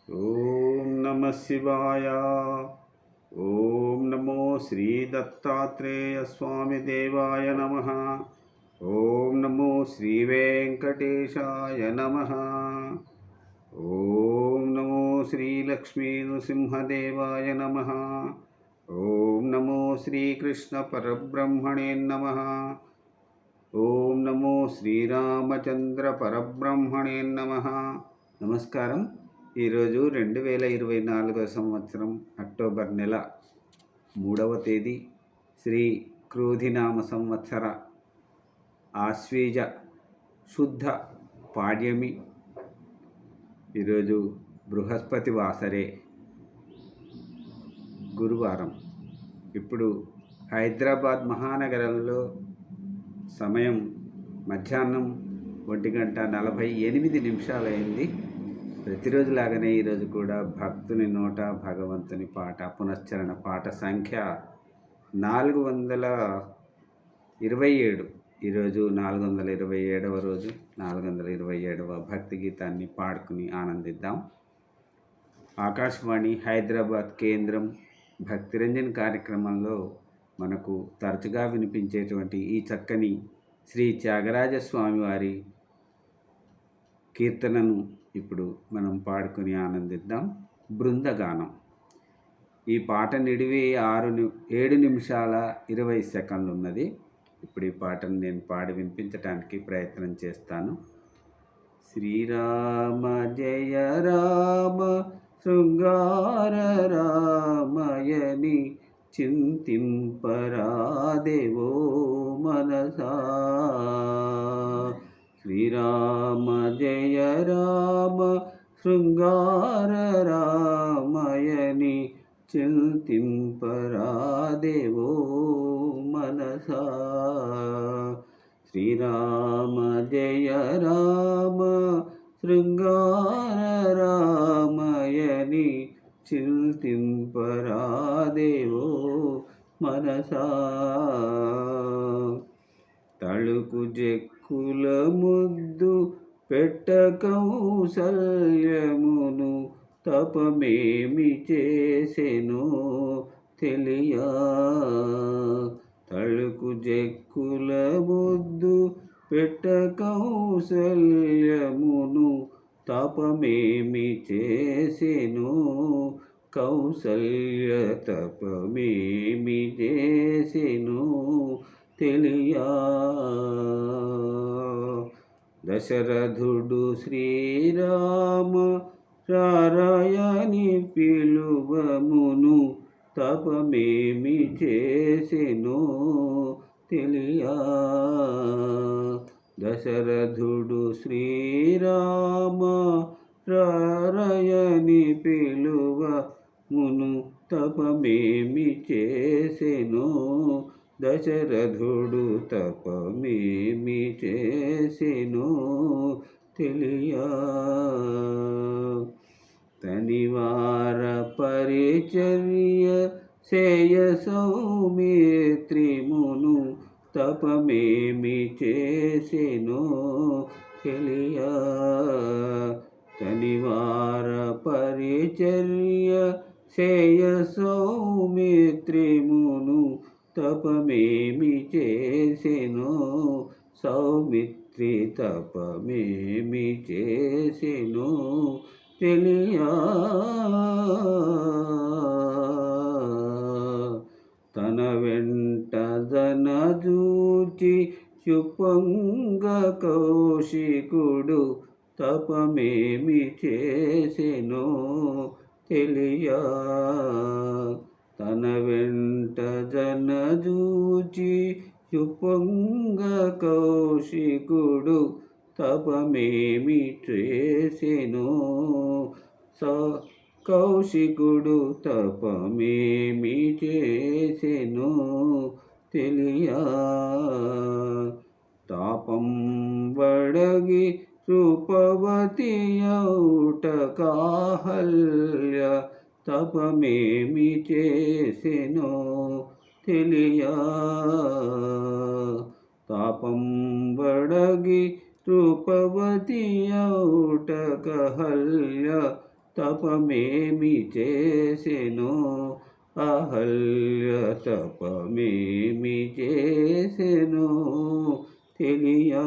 ఓం నమ శివాయ. ఓం నమో శ్రీ దత్తాత్రేయ స్వామి దేవాయ నమ. ఓం నమో శ్రీ వెంకటేశాయ నమ. ఓం నమో శ్రీ లక్ష్మీ నృసింహదేవాయ నమ. ఓం నమో శ్రీకృష్ణ పరబ్రహ్మణే నమ. ఓం నమో శ్రీరామచంద్ర పరబ్రహ్మణే నమ. నమస్కారం. ఈరోజు 2024 సంవత్సరం అక్టోబర్ నెల 3వ తేదీ, శ్రీ క్రోధినామ సంవత్సర ఆశ్వీజ శుద్ధ పాడ్యమి. ఈరోజు బృహస్పతి వాసరే, గురువారం. ఇప్పుడు హైదరాబాద్ మహానగరంలో సమయం మధ్యాహ్నం 1:48 అయింది. ప్రతిరోజులాగానే ఈరోజు కూడా భక్తుని నోట భగవంతుని పాట, పునశ్చరణ పాట సంఖ్య 427. ఈరోజు 427వ రోజు, 427వ భక్తి గీతాన్ని పాడుకుని ఆనందిద్దాం. ఆకాశవాణి హైదరాబాద్ కేంద్రం భక్తిరంజన్ కార్యక్రమంలో మనకు తరచుగా వినిపించేటువంటి ఈ చక్కని శ్రీ త్యాగరాజస్వామి వారి కీర్తనను ఇప్పుడు మనం పాడుకుని ఆనందిద్దాం. బృందగానం. ఈ పాట నిడివి 7 నిమిషాల 20 సెకండ్లు ఉన్నది. ఇప్పుడు ఈ పాటను నేను పాడి వినిపించడానికి ప్రయత్నం చేస్తాను. శ్రీరామ జయ రామ శృంగార రామయని చింతింపరాదేవో మనసా. శ్రీరామ జయ రామ శృంగార రామయని చింతింపరాదేవో మనసా. శ్రీరామ జయ రామ శృంగార రామయని చింతింపరాదేవో మనసా. తళుకు జెక్కుల ముద్దు పెట్ట కౌసల్యమును తపమేమి చేసెనో తెలియా. తళుకు జెక్కుల ముద్దు పెట్ట కౌసల్యమును తపమేమి చేసెనో. కౌసల్య తపమేమి చేసెనో తెలియా. దశరథుడు శ్రీరామ రారయని పిలువమును తపమేమి చేసెనో తెలియా. దశరథుడు శ్రీరామ రారయని పిలువమును తపమేమి చేసెనో. దశరథుడు తపమేమి చేసెనో తెలియా. తనివార పరిచర్య సేయ సౌమిత్రిమును తపమేమి చేసెనో తెలియా. తనివార పరిచర్య సేయ సౌమిత్రిమును తపమేమి చేసెనో. సౌమిత్రి తపమేమి చేసెనో తెలియా. తన వెంట జనజూచి చుపంగ కౌశికుడు తపమేమి చేసెనో తెలియా. తన వెంట జనజూచి చుపంగ కౌశికుడు తపమేమి చేసెనో. కౌశికుడు తపమేమి చేసెనో తెలియా. తాపం వడగి రూపవతి ఔట కాహల్య తపమేమి చేసెనో తెలియా. తాపం వడగి రూపవతి ఔట కహల్య తపమేమి చేసెను, అహల్య తపమేమి చేసెను తెలియా.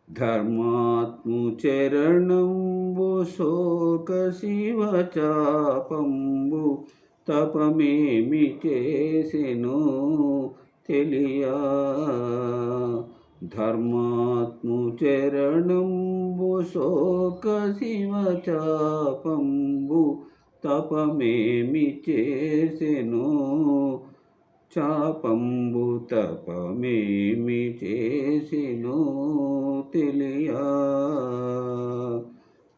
ధర్మాత్ము చరణంబు శోక శివ చాపంబు తపమేమి చేసెను తెలియా. ధర్మాత్ము చరణంబు శోక శివ చాపంబు తపమేమి చేసెను, చాపంబు తపమేమి చేసెను తెలియా.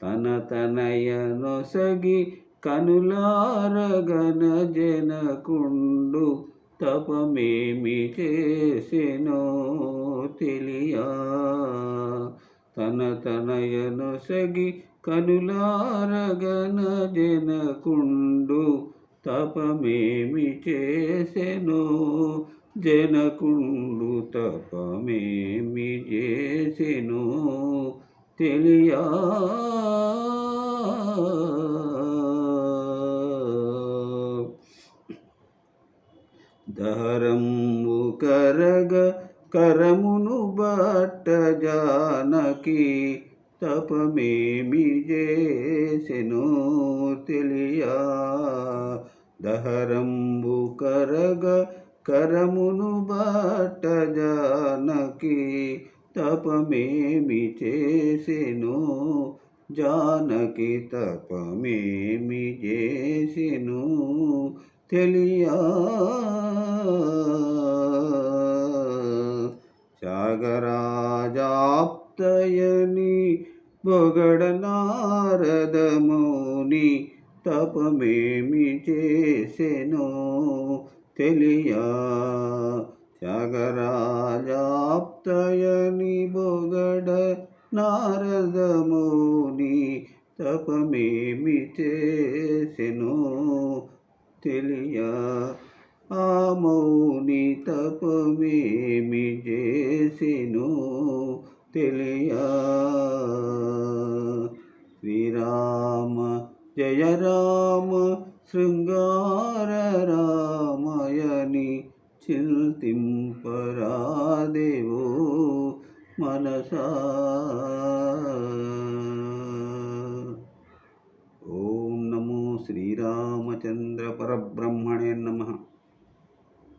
తన తనయనొసగి కనులారగన జనకుండు తపమేమి చేసెను తెలియా. తన తనయనొసగి కనులారగన జనకుండు తపమేమి చేసెను, జనకుండు తపమేమి చేసెను తెలియా. దహరంబు కరగ కరమును బట్ట జానకి తపమేమి చేసెను తెలియా. దహరంబు కరగ కరమును బట్ట జానకి తపమేమి చేసెను, జానకి తపమేమి చేసెను తెలియా. త్యాగరాజాప్తయని పొగడ నారదముని తపమేమి చేసెను తెలియా. త్యాగరాజాప్తయని పొగడ నారదముని తపమేమి చేసెను తెలియా. ఆ మౌని తపమేమి చేసెను తెలియా. శ్రీరామ జయ రామ శృంగార రామయని చింతింపరాదేవో మనసా. ఓం నమో శ్రీరామచంద్ర పరబ్రహ్మణే నమః.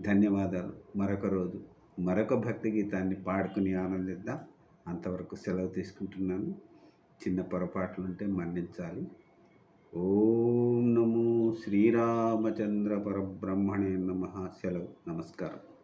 ధన్యవాదాలు. మరొక రోజు మరొక భక్తి గీతాన్ని పాడుకుని ఆనందిద్దాం. అంతవరకు సెలవు తీసుకుంటున్నాను. చిన్న పొరపాట్లుంటే మన్నించాలి. ఓం నమో శ్రీరామచంద్ర పరబ్రహ్మణే నమః. సెలవు. నమస్కారం.